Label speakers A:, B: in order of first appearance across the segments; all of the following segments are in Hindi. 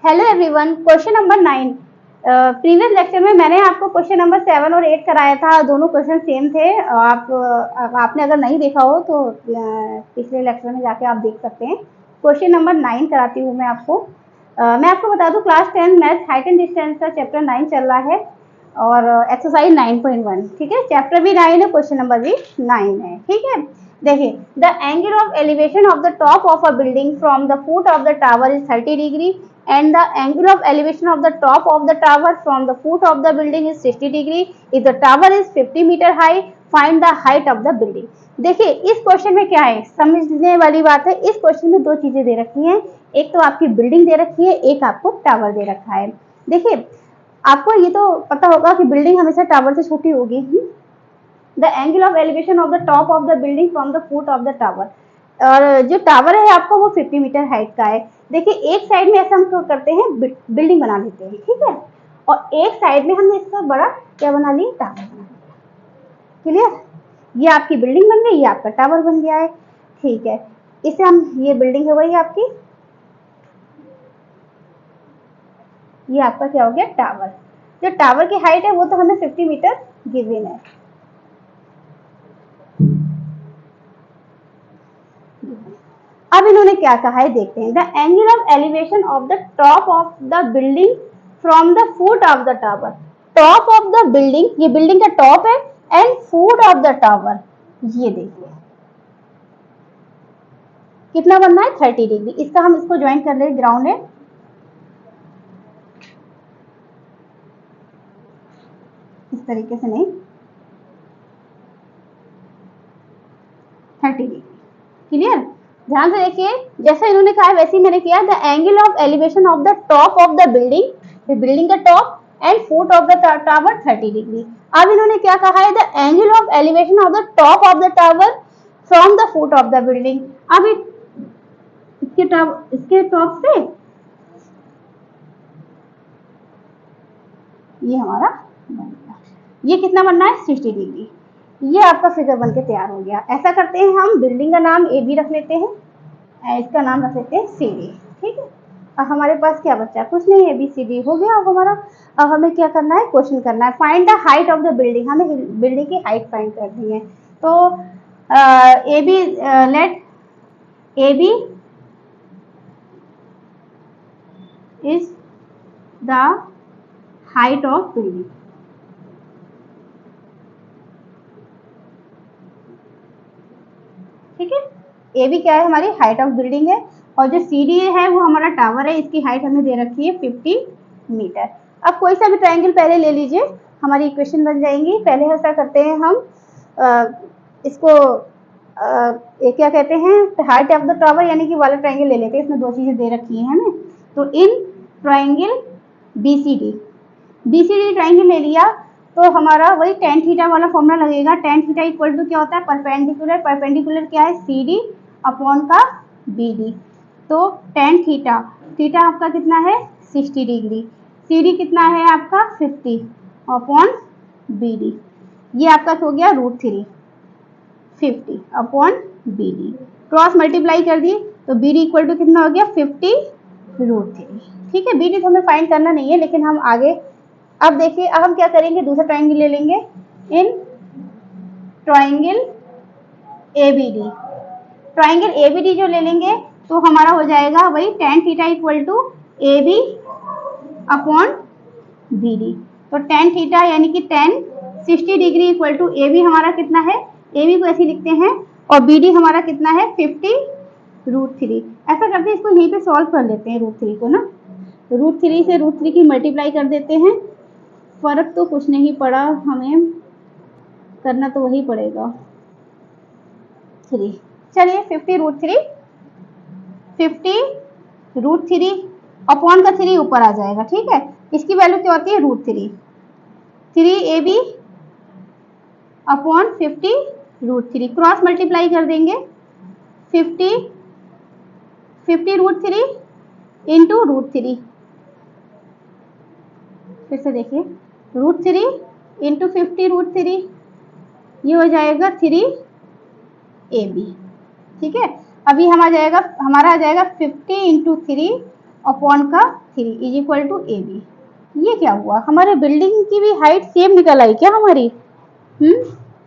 A: Hello everyone, question number 9। Previous lecture में मैंने आपको क्वेश्चन नंबर 7 और 8 कराया था। दोनों क्वेश्चन सेम थे। आपने अगर नहीं देखा हो तो पिछले लेक्चर में जाके आप देख सकते हैं। क्वेश्चन नंबर 9 कराती हूँ मैं आपको। मैं आपको बता दूं, class 10 math height and distance का चैप्टर 9 चल रहा है और एक्सरसाइज 9.1। ठीक है, चैप्टर भी 9 है, क्वेश्चन नंबर भी 9 है। ठीक है, देखिए, the angle of elevation of the top of a building from the foot of the tower is 30 degree and the angle of elevation of the top of the tower from the foot of the building is 60 degree. If the tower is 50 meter high, find the height of the building. देखिए, इस क्वेश्चन में क्या है, समझने वाली बात है। इस क्वेश्चन में दो चीजें दे रखी हैं, एक तो आपकी बिल्डिंग दे रखी है, एक आपको टावर दे रखा है। देखिए, आपको ये तो पता होगा कि बिल्डिंग हमेशा टावर से छोटी होगी। The angle of elevation of the top of the building from the foot of the tower, और जो टावर है आपका वो 50 मीटर हाइट का है। देखिए, एक साइड में ऐसा हम करते हैं, बिल्डिंग बना लेते हैं, ठीक है, और एक साइड में हमने इसका बड़ा क्या बना लिया, टावर बना लिया। क्लियर? ये आपकी बिल्डिंग बन गई, ये आपका टावर बन गया है। ठीक है, इसे हम, ये बिल्डिंग हो गई आपकी, ये आपका क्या हो गया, टावर। जो टावर की हाइट है वो तो हमें 50 मीटर गिवन है। अब इन्होंने क्या कहा है देखते हैं। The angle of elevation of the top of the building from the foot of the tower. Top of the building, ये बिल्डिंग का टॉप है, and foot of the tower, ये देखिए कितना बनना है, 30 डिग्री। इसका हम इसको ज्वाइन कर ले, ग्राउंड है, इस तरीके से नहीं, 30 डिग्री। क्लियर? ध्यान से देखिए, जैसा इन्होंने कहा है वैसे ही मैंने किया। The angle of elevation of the top of the building, building का top and foot of the tower 30 degree. अब इन्होंने क्या कहा है, the angle of elevation of the top of the tower from the foot of the building. अब इसके टॉप से ये हमारा बन गया, ये कितना बनना है, 60 डिग्री। ये आपका फिगर बन के तैयार हो गया। ऐसा करते हैं, हम बिल्डिंग का नाम ए बी रख लेते हैं, इसका नाम रख लेते हैं सी डी। ठीक है, अब हमारे पास क्या बचा, कुछ नहीं, ए बी सी डी हो गया अब हमारा। अब हमें क्या करना है, क्वेश्चन करना है, find the height of the building. हमें बिल्डिंग की हाइट फाइंड करनी है। तो A B, let A B is the height of building. ठीक है, ए बी क्या है, हमारी हाइट ऑफ बिल्डिंग है, और जो सी डी है वो हमारा टावर है, इसकी हाइट हमें दे रखी है 50 मीटर। अब कोई सा भी ट्रायंगल पहले ले लीजिए, हमारी इक्वेशन बन जाएंगी। पहले ऐसा करते हैं हम, इसको ये क्या कहते हैं, हाइट ऑफ द टावर यानी कि वाला ट्रायंगल ले लेते हैं। इसमें दो चीजें दे रखी है हमें, तो in triangle B C D triangle ले लिया तो हमारा वही tan थीटा वाला फॉर्मूला लगेगा। tan थीटा इक्वल टू क्या होता है, परपेंडिकुलर। परपेंडिकुलर क्या है, सी डी अपॉन का बी डी। तो tan थीटा आपका कितना है, 60 डिग्री। सी डी कितना है आपका, 50 अपॉन बी डी। ये आपका हो गया √3, 50 upon B D. Cross multiply कर दिए तो बी डी इक्वल टू कितना हो गया, 50 √3। ठीक है, बी डी तो हमें फाइंड करना नहीं है, लेकिन हम आगे, अब देखिए, अब हम क्या करेंगे, दूसरा ट्रायंगल ले लेंगे। In triangle ABD, triangle ABD जो ले लेंगे तो हमारा हो जाएगा वही tan theta equal to A B upon B D. तो tan थीटा यानी कि tan 60 degree equal to A B हमारा कितना है, ए बी को ऐसे लिखते हैं, और बी डी हमारा कितना है, 50 √3। ऐसा करते हैं, इसको यहीं पे सॉल्व कर लेते हैं, √3 को ना, √3 से √3 की मल्टीप्लाई कर देते हैं। फर्क तो कुछ नहीं पड़ा, हमें करना तो वही पड़ेगा, 3। चलिए 50 √3 अपॉन का 3 ऊपर आ जाएगा। ठीक है, इसकी वैल्यू क्या होती है, √3। 3ab अपॉन 50 √3, क्रॉस मल्टीप्लाई कर देंगे, 50 √3 इंटू √3। फिर से देखिए, √3 इंटू 50 √3, ये हो जाएगा 3ab। ठीक है, अभी हमारा आ जाएगा 50 इंटू 3 अपॉन का 3 is equal to A B. ये क्या हुआ, हमारे बिल्डिंग की भी हाइट सेम निकल आई क्या हमारी?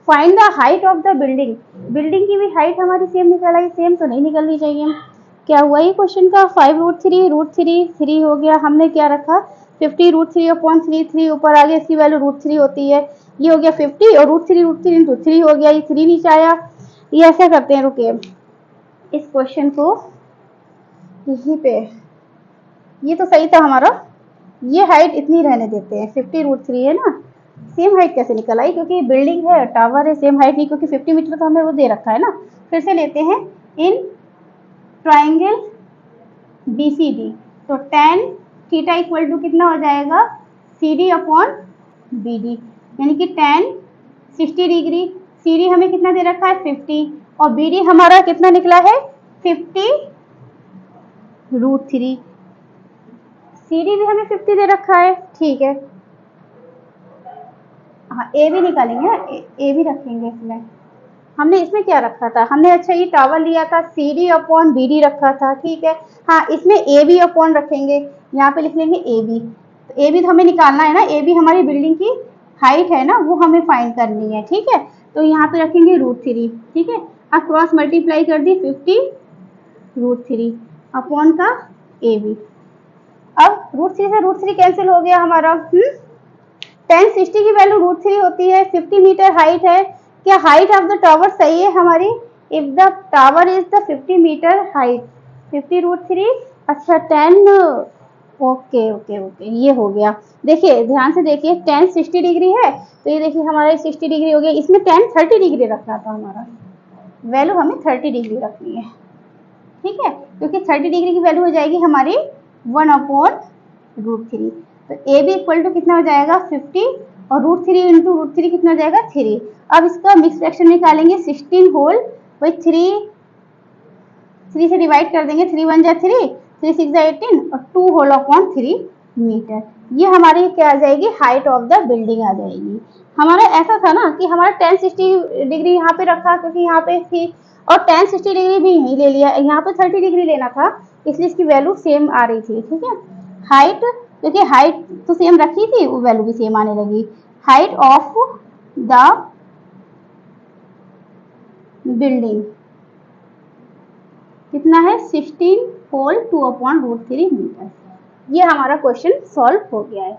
A: Find the height of the building, building की भी हाइट हमारी सेम निकल आई, सेम तो नहीं निकलनी चाहिए। क्या हुआ ये क्वेश्चन का, 5√3 हो गया, हमने क्या रखा 50√3 अपॉन 3 ऊपर आ गया, इसकी वैल्यू √3 होती है, ये हो गया 50 और √3 इंटू 3 हो गया, ये 3 नीचे आया। ये ऐसा करते हैं, रुके इस क्वेश्चन को यहीं पे, ये तो सही था हमारा, ये हाइट इतनी रहने देते हैं, 50√3 है ना, सेम हाइट कैसे निकल आई, क्योंकि बिल्डिंग है टावर है, सेम हाइट नहीं, क्योंकि 50 मीटर तो हमें वो दे रखा है ना। फिर से लेते हैं, इन ट्राइंगल BCD, तो tan थीटा इक्वल टू कितना हो जाएगा, CD अपॉन BD, यानी कि tan 60 डिग्री, CD हमें कितना दे रखा है 50 और BD हमारा कितना निकला है 50√3, CD भी हमें 50 दे रखा है, ठीक है। हाँ ए भी निकालेंगे ना, ए भी रखेंगे इसमें। हमने इसमें क्या रखा था, हमने अच्छा ये टावर लिया था, CD अपॉन BD रखा था, ठीक है। हाँ इसमें ए बी अपॉन रखेंगे, यहाँ पे लिख लेंगे ए बी, तो ए बी तो हमें निकालना है ना, ए बी हमारी बिल्डिंग की हाइट है ना, वो हमें फाइंड करनी है, ठीक है। तो यहाँ पे रखेंगे √3, ठीक है। अब क्रॉस मल्टीप्लाई कर दी 50√3 अपॉन का ए बी। अब √3 से √3 कैंसिल हो गया हमारा, tan 60 की वैल्यू √3 होती है, 50 मीटर हाइट है। क्या हाइट ऑफ द टावर सही है हमारी, if the tower is the 50 metre height, 50√3, अच्छा 10, ओके ओके ओके, ये हो गया। देखिए ध्यान से देखिए, tan 60 डिग्री है, तो ये देखिए हमारा 60 डिग्री हो गया, इसमें tan 30 डिग्री रखना था हमारा, वैल्यू हमें 30 डिग्री रखनी है, ठीक है, क्योंकि 30 डिग्री की वैल्यू हो जाएगी हमारी 1/√3, तो ए बी इक्वल टू कितना हो जाएगा 50 और √3 इंटू √3 कितना हो जाएगा 3। अब इसका मिक्स फ्रैक्शन निकालेंगे, 16 होल वही 3 से डिवाइड कर देंगे, 3 1 जा 3, 3 6 जा 18 और 2 होल अपॉन 3 मीटर। ये हमारी क्या आ जाएगी, हाइट ऑफ द बिल्डिंग आ जाएगी। हमारा ऐसा था ना कि हमारा tan 60 डिग्री यहाँ पे रखा क्योंकि यहाँ पे थी, और tan 60 डिग्री भी यहीं ले लिया, यहाँ पे 30 डिग्री लेना था, इसलिए इसकी वैल्यू सेम आ रही थी, ठीक है। हाइट, क्योंकि हाइट तो सेम रखी थी, वो वैल्यू भी सेम आने लगी। हाइट ऑफ द बिल्डिंग कितना है 16 होल 2/√3 मीटर। ये हमारा क्वेश्चन सॉल्व हो गया है।